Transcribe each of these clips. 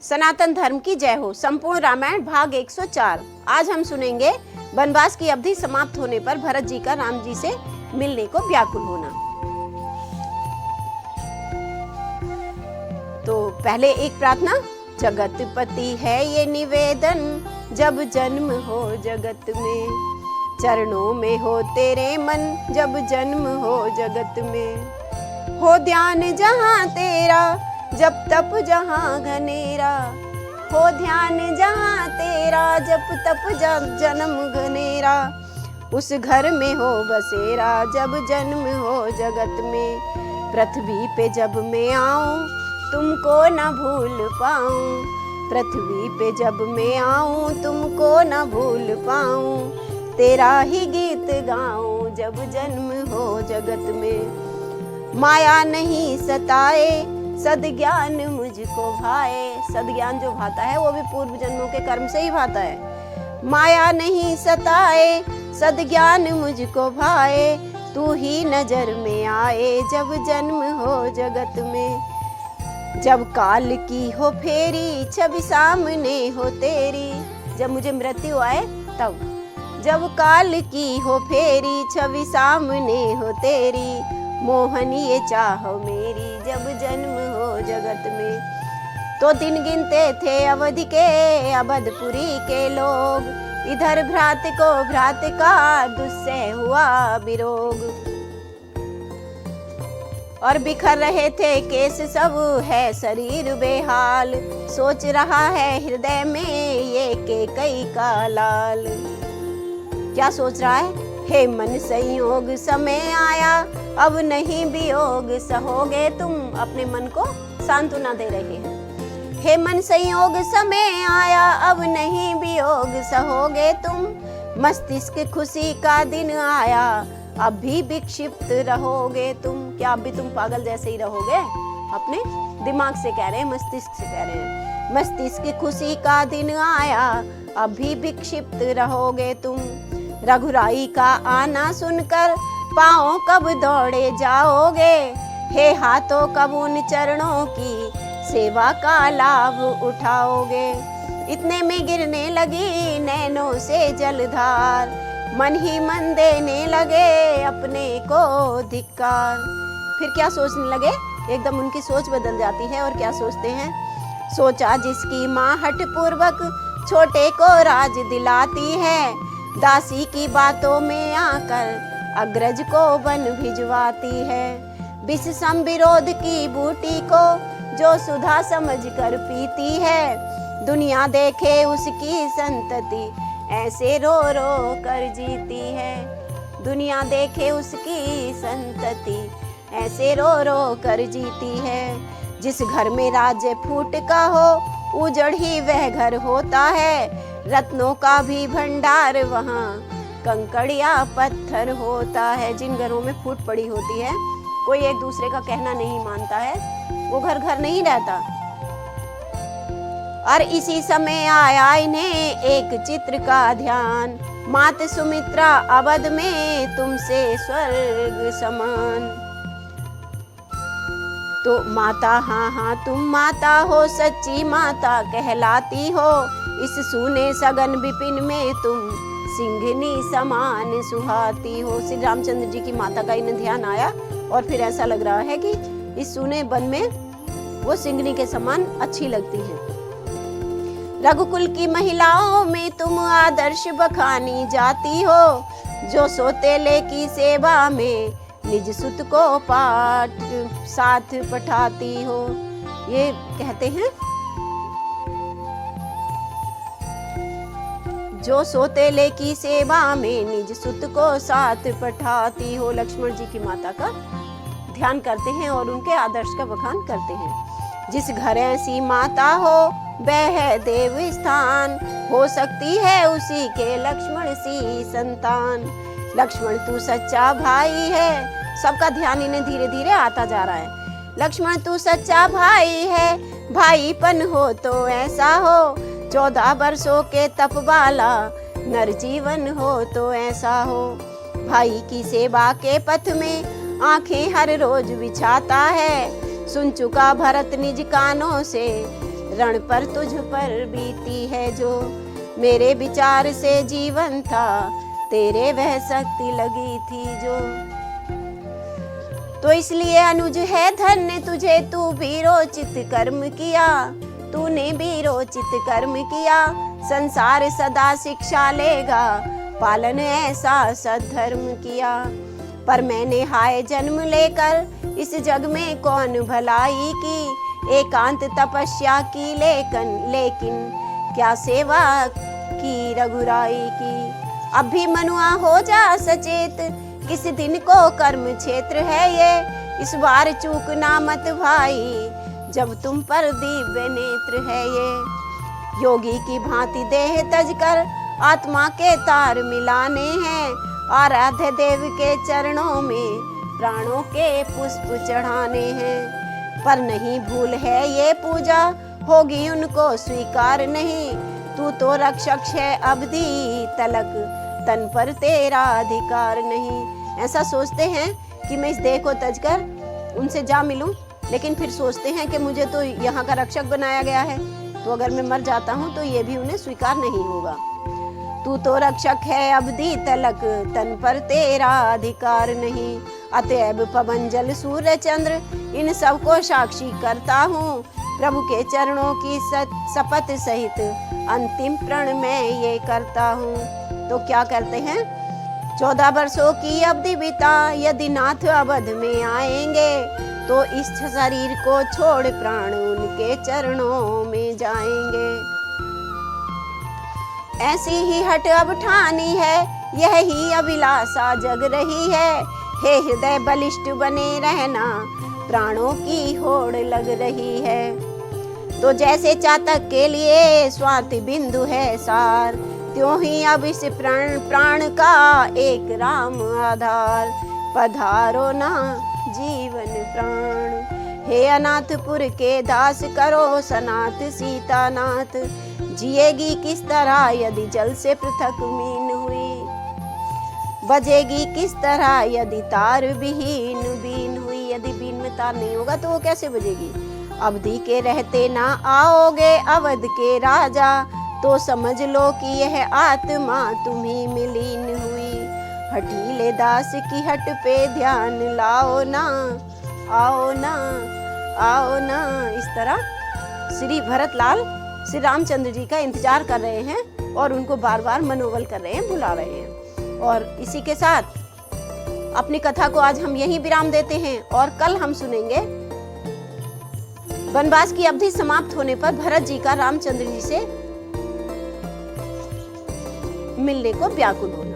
सनातन धर्म की जय हो। संपूर्ण रामायण भाग 104। आज हम सुनेंगे वनवास की अवधि समाप्त होने पर भरत जी का राम जी से मिलने को व्याकुल होना। तो पहले एक प्रार्थना। जगतपति है ये निवेदन, जब जन्म हो जगत में, चरणों में हो तेरे मन, जब जन्म हो जगत में। हो ध्यान जहाँ तेरा, जब तप जहाँ घनेरा, हो ध्यान जहाँ तेरा, जब तप जन्म घनेरा। उस घर में हो बसेरा, जब जन्म हो जगत में। पृथ्वी पे जब मैं आऊं, तुमको न भूल पाऊं, पृथ्वी पे जब मैं आऊं, तुमको न भूल पाऊं। तेरा ही गीत गाऊं, जब जन्म हो जगत में। माया नहीं सताए, सद्ज्ञान मुझको भाए। सद्ज्ञान जो भाता है वो भी पूर्व जन्मों के कर्म से ही भाता है। माया नहीं सताए, सद्ज्ञान मुझको भाए। तू ही नजर में आए, जब जन्म हो जगत में। जब काल की हो फेरी, छवि सामने हो तेरी। जब मुझे मृत्यु आए तब, जब काल की हो फेरी, छवि सामने हो तेरी। मोहनी ये चाहो मेरी, जब जन्म हो जगत में। तो दिन गिनते थे अवधि के, अवधपुरी के लोग। इधर भ्रात को भ्रात का दुस्सह हुआ विरोग। और बिखर रहे थे केस सब, है शरीर बेहाल। सोच रहा है हृदय में ये कैकेयी का लाल। क्या सोच रहा है? हे मन संयोग समय आया, अब नहीं वियोग सहोगे तुम। अपने मन को सांत्वना दे रहे हैं। हे मन संयोग समय आया, अब नहीं वियोग सहोगे तुम। मस्तिष्क खुशी का दिन आया, अब भी विक्षिप्त रहोगे तुम। क्या अब भी तुम पागल जैसे ही रहोगे? अपने दिमाग से कह रहे हैं, मस्तिष्क से कह रहे हैं। मस्तिष्क खुशी का दिन आया, अब भी विक्षिप्त रहोगे तुम। रघुराई का आना सुनकर पाँव कब दौड़े जाओगे। हे हाथों कब उन चरणों की सेवा का लाभ उठाओगे। इतने में गिरने लगी नैनों से जलधार, मन ही मन देने लगे अपने को धिक्कार। फिर क्या सोचने लगे? एकदम उनकी सोच बदल जाती है और क्या सोचते हैं? सोचा जिसकी माँ हठ पूर्वक छोटे को राज दिलाती है, दासी की बातों में आकर अग्रज को वन भिजवाती है। विष सम विरोध की बूटी को जो सुधा समझ कर पीती है, दुनिया देखे उसकी संतति ऐसे रो रो कर जीती है। दुनिया देखे उसकी संतति ऐसे रो रो कर जीती है। जिस घर में राज्य फूट का हो, उजड़ ही वह घर होता है। रत्नों का भी भंडार वहाँ, कंकड़िया पत्थर होता है। जिन घरों में फूट पड़ी होती है, कोई एक दूसरे का कहना नहीं मानता है, वो घर घर नहीं रहता। और इसी समय आया इन्हें एक चित्र का ध्यान, मात सुमित्रा अवध में तुमसे स्वर्ग समान। तो माता, हाँ हाँ तुम माता हो, सच्ची माता कहलाती हो। इस सूने सगन विपिन में तुम सिंघनी समान सुहाती हो। श्री रामचंद्र जी की माता का इन्हें ध्यान आया और फिर ऐसा लग रहा है कि इस सूने वन में वो सिंघनी के समान अच्छी लगती है। रघुकुल की महिलाओं में तुम आदर्श बखानी जाती हो, जो सोतेले की सेवा में निज सुत को पाठ साथ पठाती हो। ये कहते हैं, जो सोतेले की सेवा में निज सुत को साथ पठाती हो। लक्ष्मण जी की माता का ध्यान करते हैं और उनके आदर्श का बखान करते हैं। जिस घर ऐसी माता हो, वह है देव स्थान, हो सकती है उसी के लक्ष्मण सी संतान। लक्ष्मण तू सच्चा भाई है, सबका ध्यान इन्हें धीरे धीरे आता जा रहा है। लक्ष्मण तू सच्चा भाई है, भाईपन हो तो ऐसा हो। 14 वर्षों के तप वाला नर जीवन हो तो ऐसा हो। भाई की सेवा के पथ में आंखें हर रोज बिछाता है, सुन चुका भरत निज कानों से रण पर तुझ पर बीती है जो, मेरे विचार से जीवन था, तेरे वह शक्ति लगी थी जो। तो इसलिए अनुज है धन्य तुझे, तू भी रोचित कर्म किया, तूने भी रोचित कर्म किया, संसार सदा शिक्षा लेगा, पालन ऐसा सद्धर्म किया। पर मैंने हाय जन्म लेकर इस जग में कौन भलाई की, एकांत तपस्या की लेकिन क्या सेवा की रघुराई की। अब भी मनुआ हो जा सचेत, किस दिन को कर्म क्षेत्र है ये, इस बार चूकना मत भाई, जब तुम पर दिव्य नेत्र है ये। योगी की भांति देह तज कर आत्मा के तार मिलाने हैं, आराध्य देव के चरणों में प्राणों के पुष्प चढ़ाने हैं। पर नहीं भूल है ये पूजा, होगी उनको स्वीकार नहीं, तू तो रक्षक है अवधि तलक, तन पर तेरा अधिकार नहीं। ऐसा सोचते हैं कि मैं इस देह को तज कर उनसे जा मिलूं, लेकिन फिर सोचते हैं कि मुझे तो यहाँ का रक्षक बनाया गया है, तो अगर मैं मर जाता हूँ तो ये भी उन्हें स्वीकार नहीं होगा। तू तो रक्षक है अवधि तलक, तन पर तेरा अधिकार नहीं, अतएव पवन जल सूर्य चंद्र इन सब को साक्षी करता हूँ, प्रभु के चरणों की शपथ सहित अंतिम प्रण में ये करता हूँ। तो क्या करते हैं, 14 वर्षों की अवधि बिता यदि नाथ अवध में आएंगे, तो इस शरीर को छोड़ प्राण उनके चरणों में जाएंगे। ऐसी ही हट अब ठानी है, यह ही अभिलाषा जग रही है, हे हृदय बलिष्ठ बने रहना, प्राणों की होड़ लग रही है। तो जैसे चातक के लिए स्वाति बिंदु है सार, त्यों ही अब इस प्राण का एक राम आधार, पधारो ना जीवन प्राण। हे अनाथपुर के दास करो सनाथ सीतानाथ, जिएगी किस तरह यदि जल से पृथक मीन हुई, बजेगी किस तरह यदि तार विहीन बीन हुई। यदि बीन में तार नहीं होगा तो वो कैसे बजेगी। अवधि के रहते ना आओगे अवध के राजा, तो समझ लो कि यह आत्मा तुम्ही में लीन हुई। हठीले दास की हट पे ध्यान लाओ ना, आओ ना, आओ ना। इस तरह श्री भरतलाल श्री रामचंद्र जी का इंतजार कर रहे हैं और उनको बार बार मनोबल कर रहे हैं, बुला रहे हैं। और इसी के साथ अपनी कथा को आज हम यहीं विराम देते हैं और कल हम सुनेंगे वनवास की अवधि समाप्त होने पर भरत जी का रामचंद्र जी से मिलने को व्याकुल होना।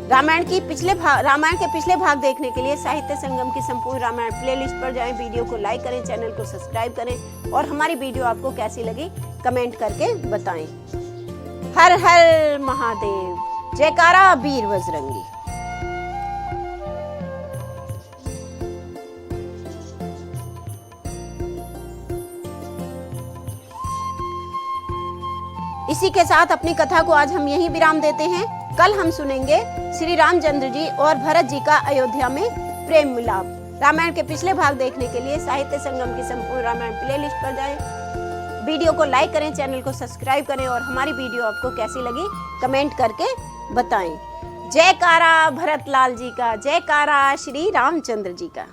रामायण के पिछले भाग देखने के लिए साहित्य संगम की संपूर्ण रामायण प्लेलिस्ट पर जाएं, वीडियो को लाइक करें, चैनल को सब्सक्राइब करें और हमारी वीडियो आपको कैसी लगी कमेंट करके बताएं। हर हर महादेव, जयकारा वीर बजरंगी। इसी के साथ अपनी कथा को आज हम यहीं विराम देते हैं। कल हम सुनेंगे श्री रामचंद्र जी और भरत जी का अयोध्या में प्रेम मिलाप। रामायण के पिछले भाग देखने के लिए साहित्य संगम की संपूर्ण रामायण प्लेलिस्ट पर जाएं, वीडियो को लाइक करें, चैनल को सब्सक्राइब करें और हमारी वीडियो आपको कैसी लगी कमेंट करके बताएं। जयकारा भरतलाल जी का, जयकारा श्री रामचंद्र जी का।